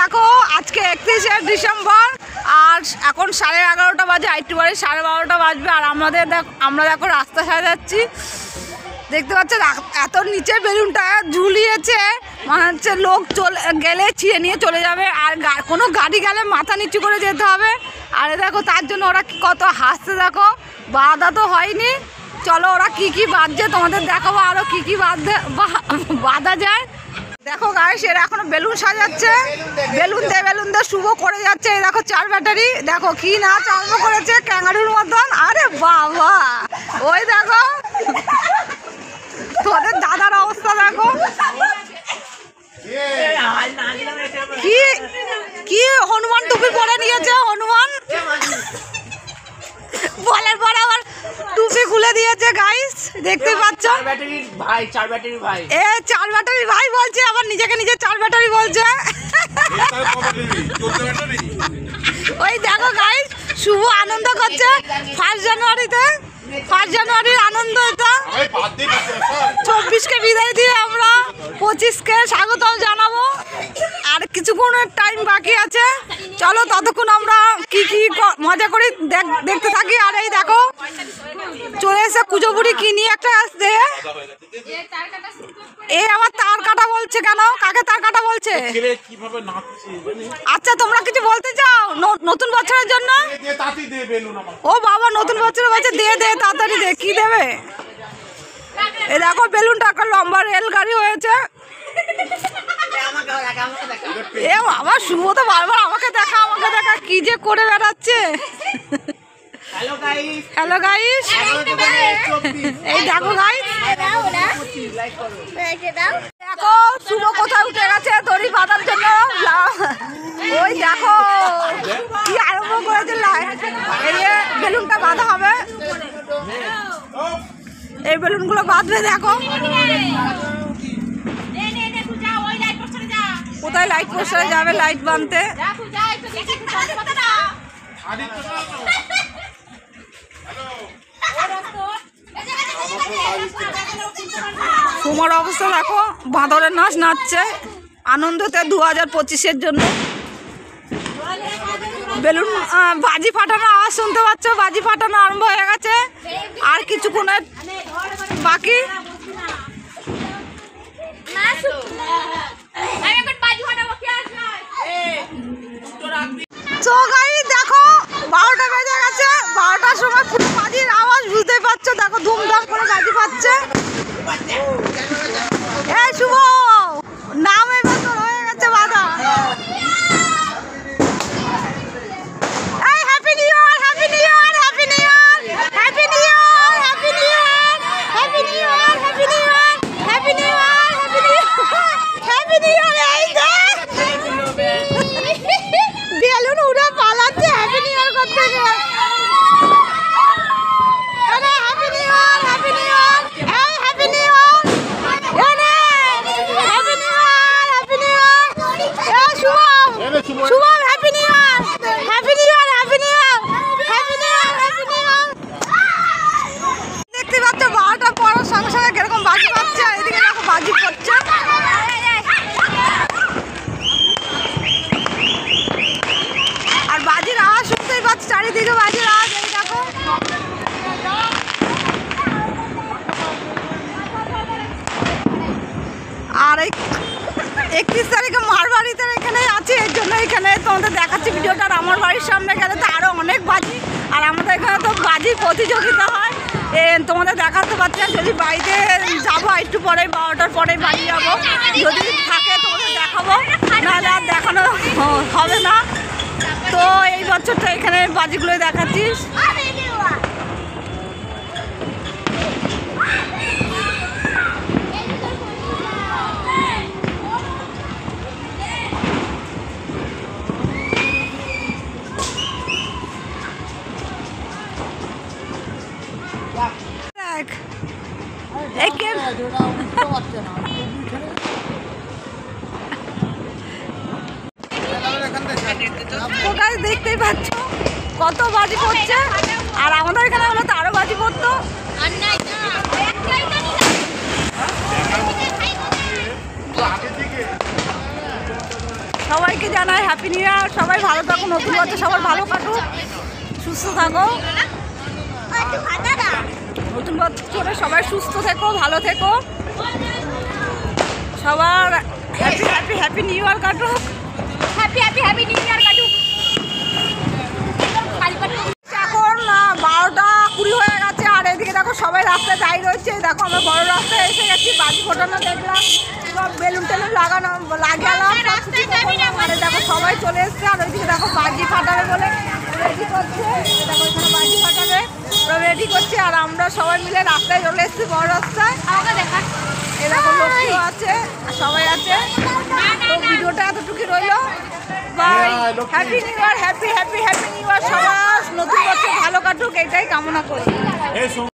দেখো আজকে 31শে ডিসেম্বর আর এখন 11:30 বাজে, একটু বাজে 12:30 বাজবে। আর আমরা দেখো রাস্তা সাজাচ্ছি, দেখতে পাচ্ছেন এত নিচে বেলুনটা ঝুলিয়েছে, মানে হচ্ছে লোক গেলে ছিঁড়ে নিয়ে চলে যাবে। আর কোনো গাড়ি গেলে মাথা নিচু করে যেতে হবে। আর দেখো তার জন্য ওরা কত হাসছে, দেখো বাধা তো হয়নি। চলো ওরা কি বাঁধছে তোমাদের দেখাবো, আরও কি বাঁধা যায়। দেখো গাইস এরা এখনো বেলুন সাজাচ্ছে, বেলুন দিয়ে শুভ করে যাচ্ছে। এই দেখো 4 ব্যাটারি, দেখো কি নাচ আরম্ভ করেছে ক্যাঙ্গারুর মতন। আরে বাবা, ওই দেখো তোদের দাদার অবস্থা দেখো, কি হনুমান টুপি পরে নিয়েছে। হনুমান বলার পর আবার টুপি খুলে দিয়েছে গাইস, দেখতে পাচ্ছ। 4 ব্যাটারির ভাই 4 ব্যাটারির ভাই, 4 ব্যাটারি ভাই বলছে, আবার নিজে 4 ব্যাটারি বলছে। ওই দেখো গাইস শুভ আনন্দ করছে 1 জানুয়ারির আনন্দ। এটা 24কে বিদায় দিয়ে আমরা 25কে স্বাগতম জানাবো। আর কিছুক্ষণের টাইম বাকি আছে, চলো ততক্ষণ আমরা কি মজা করি দেখতে থাকি। আর এই দেখো চলে এসে কুজো বুড়ি কি নিয়ে একটা আসছে। এ আবার তার কাটা বলছে কেন? কাকে তার কাটা বলছে? আচ্ছা তোমরা কিছু বলতে চাও নতুন বছরের জন্য? ও বাবা নতুন বছরের বলছে দে তাড়াতাড়ি দে, কি দেবে? এ দেখো বেলুনটা একটা লম্বা রেলগাড়ি হয়েছে। এ বাবা শুভ তো বারবার আমাকে দেখা কি যে করে বেড়াচ্ছে। হ্যালো গাইস, এই দেখো গাইস, দেখো শুভ কোথায় উঠে গেছে দড়ি বাঁধার জন্য। ওই দেখো কি আরম্ভ করেছে, বেলুনটা বাঁধা হবে, এই বেলুনগুলো বাঁধবে। দেখো কোথায় লাইট পোস্টারে যাবে লাইট বাঁধতে। তোমার অবস্থা দেখো, বাঁদরের নাচ নাচছে আনন্দতে 2025-এর জন্য। বেলুন বাজি ফাটানো আওয়াজ শুনতে পাচ্ছ, বাজি ফাটানো আরম্ভ হয়ে গেছে। আর কিছুক্ষণের বাকি। তো গাইস দেখো 12টা বেজে গেছে, 12টার সময় পুরো বাজির আওয়াজ বুঝতেই পারছো। দেখো ধুমধাম করে বাজি পাচ্ছে। এই শুভ নাম এবার তোর হয়ে গেছে বাধা। এই happy new year, happy new year, happy new year, happy new year, happy new year, happy new year, happy new year, happy new year, happy new year, happy new year. এই দেখ বেলুন উড়ে পালাচ্ছে happy new ইয়ার করতে গিয়ে। আরে happy new year, happy new year, এই happy new year, আরে happy new year, happy new year. এই শুভ happy new year, happy new year, happy new year, happy new year, happy new year. দেখতে পাচ্ছ 12টা পড়ার সঙ্গে সঙ্গে কিরকম বাজি পাচ্ছে। আর এদিকে দেখো বাজি পড়ছে। আর বাজির আওয়াজ শুনতেই পাচ্ছি, চারিদিকে বাজির আওয়াজ। এই দেখো আর 31 তারিখে মারবাড়িতে এখানে আছে, এর জন্য এখানে তোমাদের দেখাচ্ছি ভিডিওটা। আর আমার বাড়ির সামনে গেলে তো আরও অনেক বাজি, আর আমাদের এখানে তো বাজি প্রতিযোগিতা হয়। তোমাদের দেখাতে পারছি না, যদি বাড়িতে যাবো একটু পরে 12টার পরে বাড়ি যাবো, যদি থাকে তোমাদের দেখাবো, নাহলে আর দেখানো হবে না। তো এই বছরটা এখানে বাজিগুলোই দেখাচ্ছিস। দেখতেই পাচ্ছ কত বাজি পড়ছে। আর আমাদের এখানে হলো তো আরো বাজি পড়তো। সবাইকে জানাই হ্যাপি নিউ ইয়ার। সবাই ভালো থাকো, নতুন বছর সবার ভালো কাটুক, সুস্থ থাকো। নতুন বছরে সবাই সুস্থ থেকো, ভালো থেকো, সবার happy happy happy new year কাটুক, happy happy happy new year কাটুক। এখন 12:20 হয়ে গেছে, আর এদিকে দেখো সবাই রাস্তায় দাঁড়িয়ে রয়েছে। দেখো আমরা বড় রাস্তায় এসে গেছি, বাজি ফোটানো দেখলাম, সব বেলুন টেলুন লাগালাম। আর দেখো সবাই চলে এসছে, আর ওইদিকে দেখো বাজি ফাটাবে বলে রেডি করছে। দেখো এখানে বাজি ফাটাবে রেডি করছে, আর আমরা সবাই মিলে রাস্তায় চলে এসছি, বড় রাস্তায়। এরকম লোকও আছে, সবাই আছে। তো ভিডিওটা এতটুকু রইলো। Bye, happy new year, happy happy happy new year. সবার নতুন বছর ভালো কাটুক, এটাই কামনা করি।